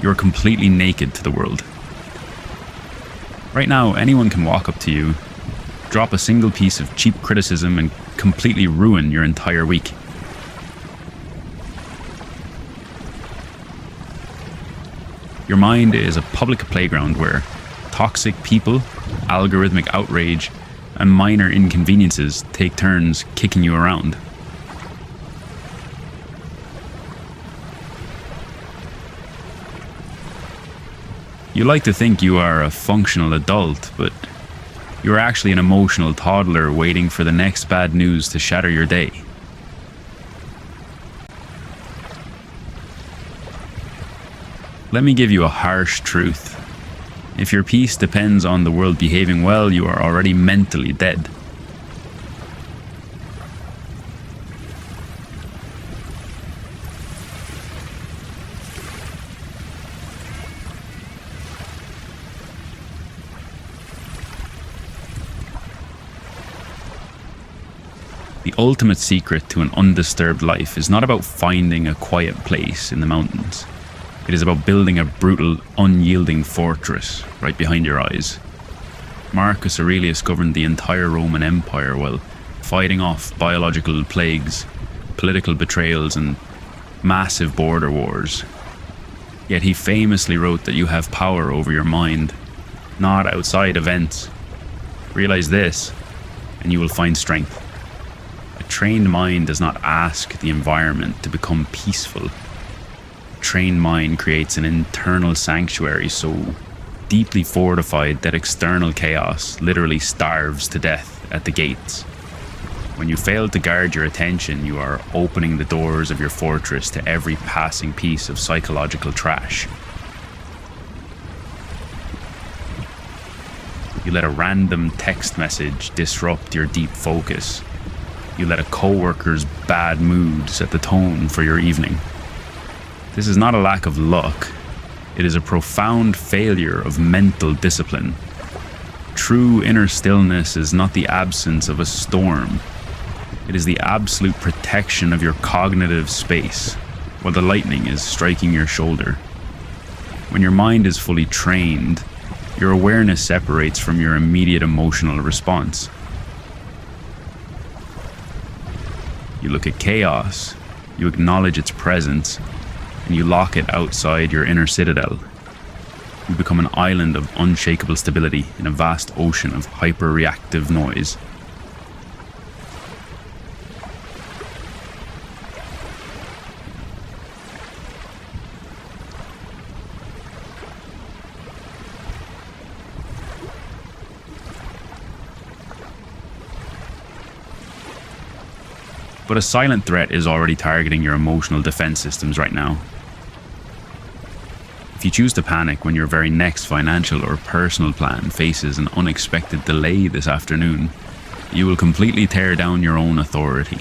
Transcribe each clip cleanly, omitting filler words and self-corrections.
You're completely naked to the world. Right now, anyone can walk up to you, drop a single piece of cheap criticism, and completely ruin your entire week. Your mind is a public playground where toxic people, algorithmic outrage, and minor inconveniences take turns kicking you around. You like to think you are a functional adult, but you are actually an emotional toddler waiting for the next bad news to shatter your day. Let me give you a harsh truth. If your peace depends on the world behaving well, you are already mentally dead. The ultimate secret to an undisturbed life is not about finding a quiet place in the mountains. It is about building a brutal, unyielding fortress right behind your eyes. Marcus Aurelius governed the entire Roman Empire while fighting off biological plagues, political betrayals, and massive border wars. Yet he famously wrote that you have power over your mind, not outside events. Realize this, and you will find strength. A trained mind does not ask the environment to become peaceful. A trained mind creates an internal sanctuary so deeply fortified that external chaos literally starves to death at the gates. When you fail to guard your attention, you are opening the doors of your fortress to every passing piece of psychological trash. You let a random text message disrupt your deep focus. You let a coworker's bad mood set the tone for your evening. This is not a lack of luck. It is a profound failure of mental discipline. True inner stillness is not the absence of a storm. It is the absolute protection of your cognitive space while the lightning is striking your shoulder. When your mind is fully trained, your awareness separates from your immediate emotional response. You look at chaos, you acknowledge its presence, and you lock it outside your inner citadel. You become an island of unshakable stability in a vast ocean of hyper-reactive noise. But a silent threat is already targeting your emotional defense systems right now. If you choose to panic when your very next financial or personal plan faces an unexpected delay this afternoon, you will completely tear down your own authority.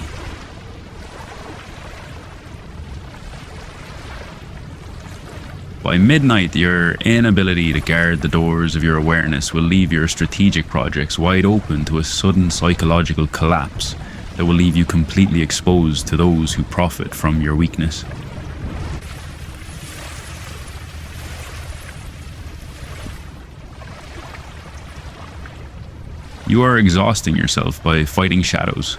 By midnight, your inability to guard the doors of your awareness will leave your strategic projects wide open to a sudden psychological collapse that will leave you completely exposed to those who profit from your weakness. You are exhausting yourself by fighting shadows.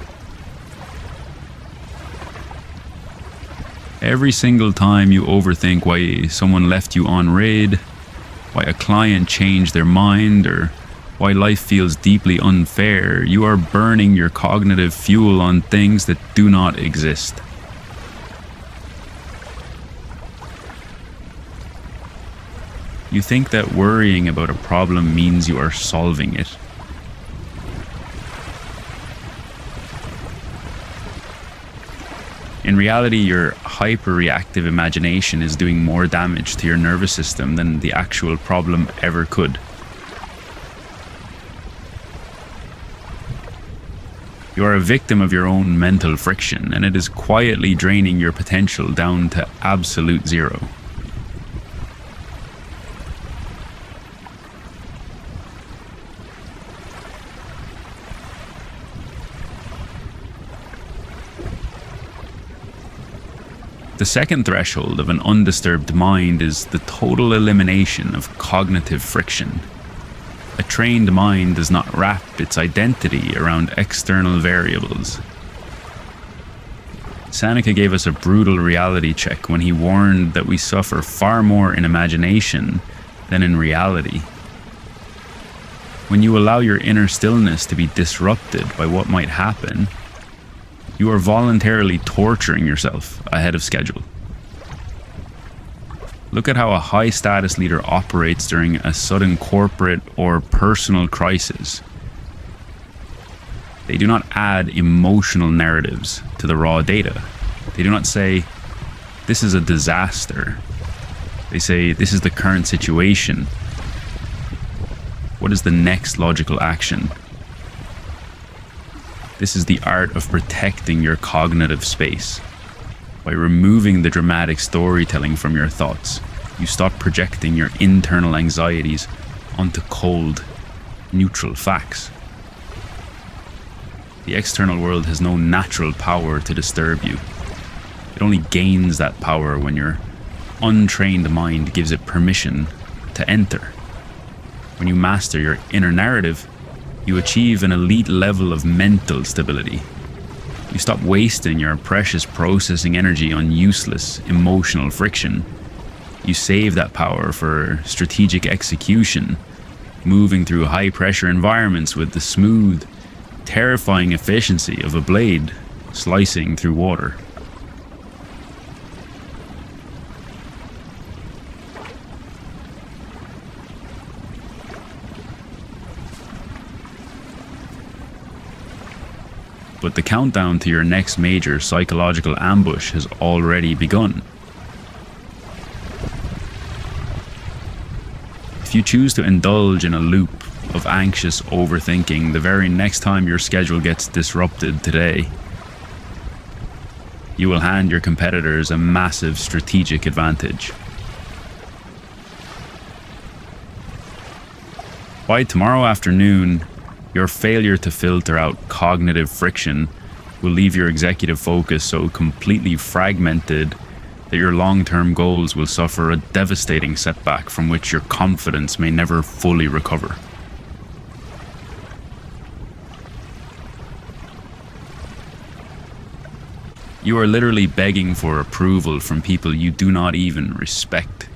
Every single time you overthink why someone left you on read, why a client changed their mind, or why life feels deeply unfair, you are burning your cognitive fuel on things that do not exist. You think that worrying about a problem means you are solving it. In reality, your hyper-reactive imagination is doing more damage to your nervous system than the actual problem ever could. You are a victim of your own mental friction, and it is quietly draining your potential down to absolute zero. The second threshold of an undisturbed mind is the total elimination of cognitive friction. A trained mind does not wrap its identity around external variables. Seneca gave us a brutal reality check when he warned that we suffer far more in imagination than in reality. When you allow your inner stillness to be disrupted by what might happen, you are voluntarily torturing yourself ahead of schedule. Look at how a high-status leader operates during a sudden corporate or personal crisis. They do not add emotional narratives to the raw data. They do not say, "This is a disaster." They say, "This is the current situation. What is the next logical action?" This is the art of protecting your cognitive space. By removing the dramatic storytelling from your thoughts, you stop projecting your internal anxieties onto cold, neutral facts. The external world has no natural power to disturb you. It only gains that power when your untrained mind gives it permission to enter. When you master your inner narrative, you achieve an elite level of mental stability. You stop wasting your precious processing energy on useless emotional friction. You save that power for strategic execution, moving through high-pressure environments with the smooth, terrifying efficiency of a blade slicing through water. But the countdown to your next major psychological ambush has already begun. If you choose to indulge in a loop of anxious overthinking the very next time your schedule gets disrupted today, you will hand your competitors a massive strategic advantage. By tomorrow afternoon, your failure to filter out cognitive friction will leave your executive focus so completely fragmented that your long-term goals will suffer a devastating setback from which your confidence may never fully recover. You are literally begging for approval from people you do not even respect.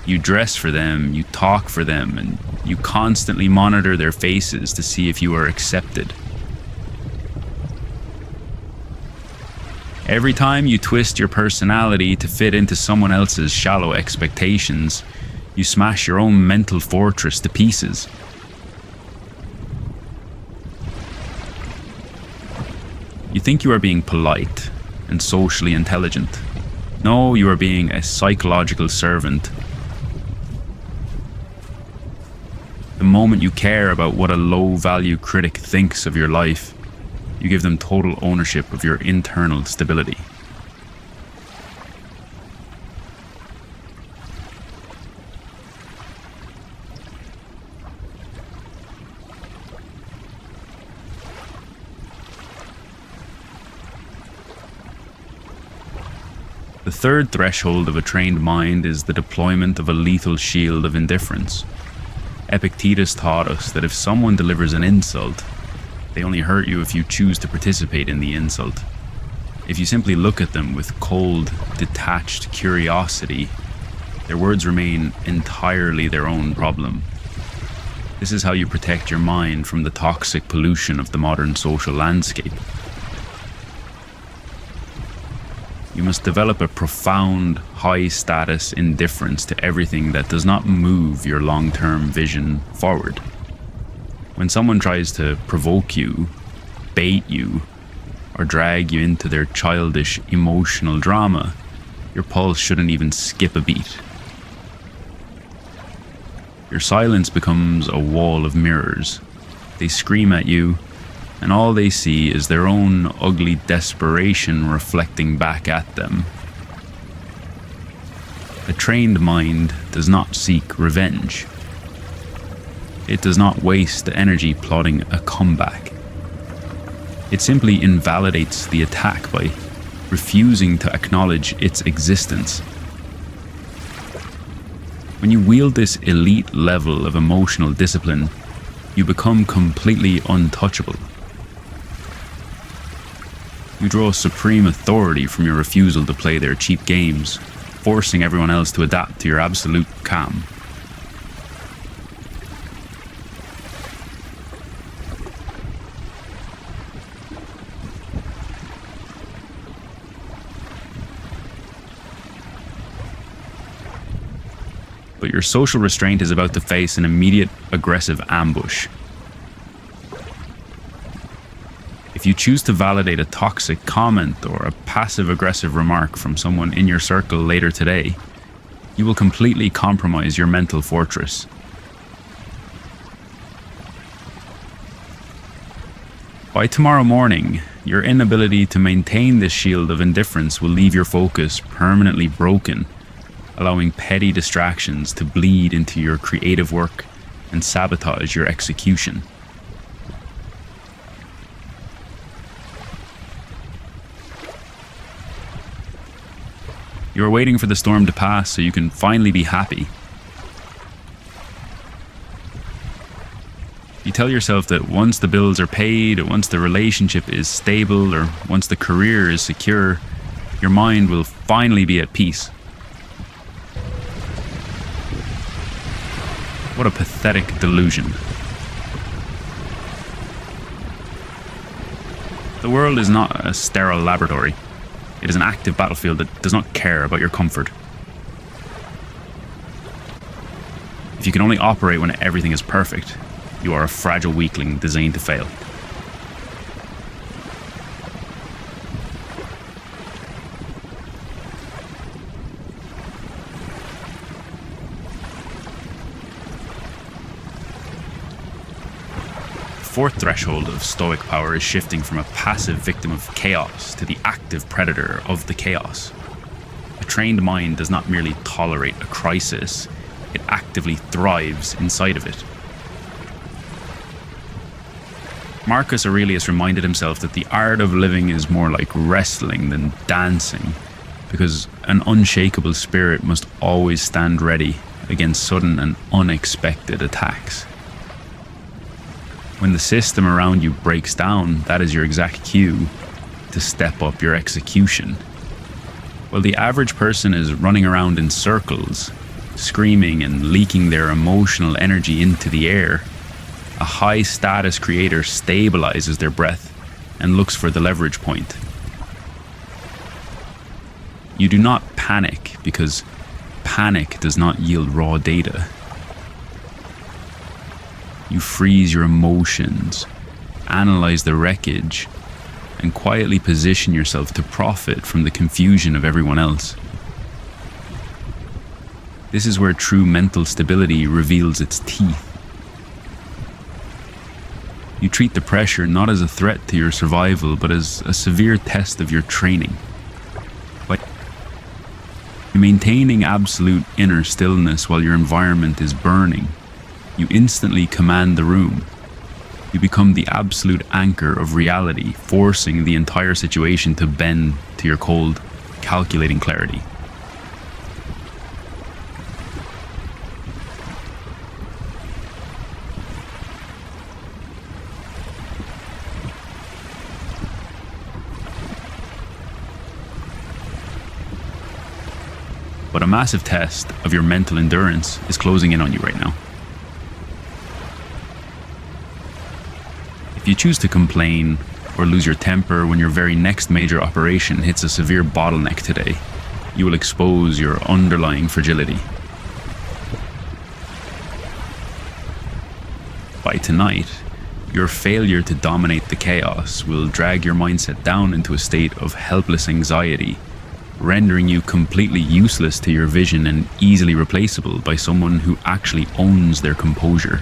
You dress for them, you talk for them, and you constantly monitor their faces to see if you are accepted. Every time you twist your personality to fit into someone else's shallow expectations, you smash your own mental fortress to pieces. You think you are being polite and socially intelligent. No, you are being a psychological servant. The moment you care about what a low-value critic thinks of your life, you give them total ownership of your internal stability. The third threshold of a trained mind is the deployment of a lethal shield of indifference. Epictetus taught us that if someone delivers an insult, they only hurt you if you choose to participate in the insult. If you simply look at them with cold, detached curiosity, their words remain entirely their own problem. This is how you protect your mind from the toxic pollution of the modern social landscape. You must develop a profound, high-status indifference to everything that does not move your long-term vision forward. When someone tries to provoke you, bait you, or drag you into their childish emotional drama, your pulse shouldn't even skip a beat. Your silence becomes a wall of mirrors. They scream at you, and all they see is their own ugly desperation reflecting back at them. A trained mind does not seek revenge. It does not waste energy plotting a comeback. It simply invalidates the attack by refusing to acknowledge its existence. When you wield this elite level of emotional discipline, you become completely untouchable. You draw supreme authority from your refusal to play their cheap games, forcing everyone else to adapt to your absolute calm. But your social restraint is about to face an immediate aggressive ambush. If you choose to validate a toxic comment or a passive-aggressive remark from someone in your circle later today, you will completely compromise your mental fortress. By tomorrow morning, your inability to maintain this shield of indifference will leave your focus permanently broken, allowing petty distractions to bleed into your creative work and sabotage your execution. You are waiting for the storm to pass so you can finally be happy. You tell yourself that once the bills are paid, or once the relationship is stable, or once the career is secure, your mind will finally be at peace. What a pathetic delusion. The world is not a sterile laboratory. It is an active battlefield that does not care about your comfort. If you can only operate when everything is perfect, you are a fragile weakling designed to fail. The fourth threshold of Stoic power is shifting from a passive victim of chaos to the active predator of the chaos. A trained mind does not merely tolerate a crisis, it actively thrives inside of it. Marcus Aurelius reminded himself that the art of living is more like wrestling than dancing, because an unshakable spirit must always stand ready against sudden and unexpected attacks. When the system around you breaks down, that is your exact cue to step up your execution. While the average person is running around in circles, screaming and leaking their emotional energy into the air, a high-status creator stabilizes their breath and looks for the leverage point. You do not panic because panic does not yield raw data. You freeze your emotions, analyze the wreckage, and quietly position yourself to profit from the confusion of everyone else. This is where true mental stability reveals its teeth. You treat the pressure not as a threat to your survival, but as a severe test of your training. By maintaining absolute inner stillness while your environment is burning, you instantly command the room. You become the absolute anchor of reality, forcing the entire situation to bend to your cold, calculating clarity. But a massive test of your mental endurance is closing in on you right now. If you choose to complain or lose your temper when your very next major operation hits a severe bottleneck today, you will expose your underlying fragility. By tonight, your failure to dominate the chaos will drag your mindset down into a state of helpless anxiety, rendering you completely useless to your vision and easily replaceable by someone who actually owns their composure.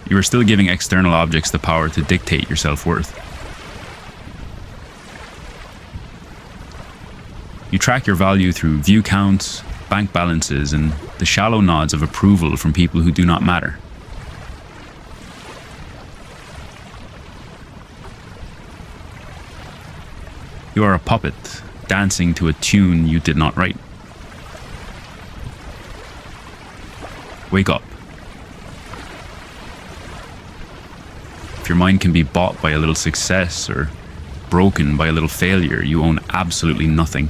You are still giving external objects the power to dictate your self-worth. You track your value through view counts, bank balances, and the shallow nods of approval from people who do not matter. You are a puppet, dancing to a tune you did not write. Wake up. If your mind can be bought by a little success or broken by a little failure, you own absolutely nothing.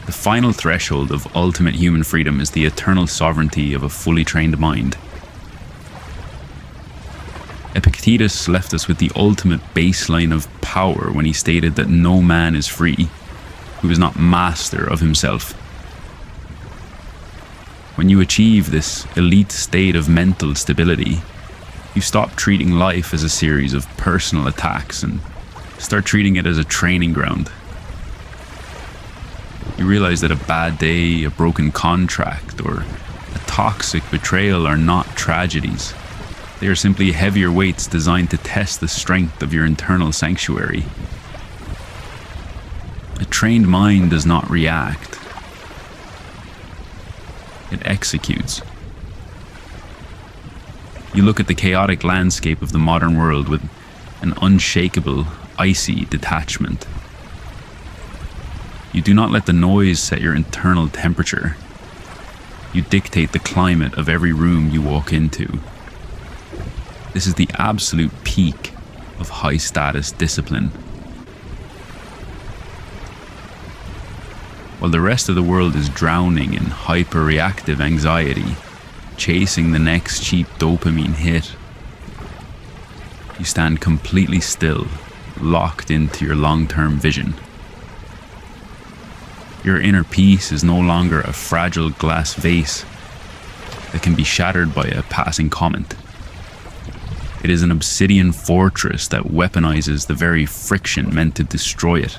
The final threshold of ultimate human freedom is the eternal sovereignty of a fully trained mind. Epictetus left us with the ultimate baseline of power when he stated that no man is free who is not master of himself. When you achieve this elite state of mental stability, you stop treating life as a series of personal attacks and start treating it as a training ground. You realize that a bad day, a broken contract, or a toxic betrayal are not tragedies. They are simply heavier weights designed to test the strength of your internal sanctuary. A trained mind does not react. It executes. You look at the chaotic landscape of the modern world with an unshakable, icy detachment. You do not let the noise set your internal temperature. You dictate the climate of every room you walk into. This is the absolute peak of high-status discipline. While the rest of the world is drowning in hyper-reactive anxiety, chasing the next cheap dopamine hit, you stand completely still, locked into your long-term vision. Your inner peace is no longer a fragile glass vase that can be shattered by a passing comment. It is an obsidian fortress that weaponizes the very friction meant to destroy it.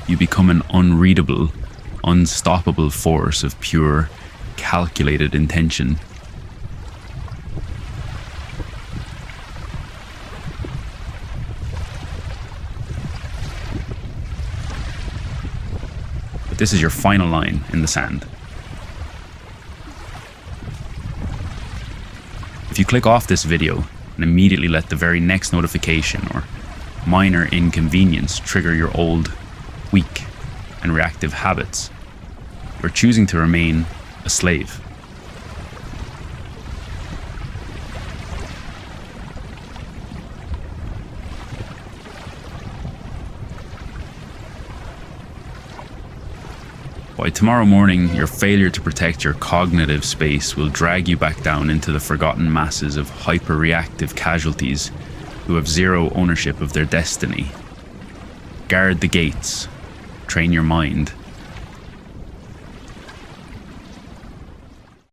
You become an unreadable, unstoppable force of pure, calculated intention. But this is your final line in the sand. If you click off this video and immediately let the very next notification or minor inconvenience trigger your old, weak, and reactive habits, you're choosing to remain a slave. By tomorrow morning, your failure to protect your cognitive space will drag you back down into the forgotten masses of hyper-reactive casualties who have zero ownership of their destiny. Guard the gates, train your mind,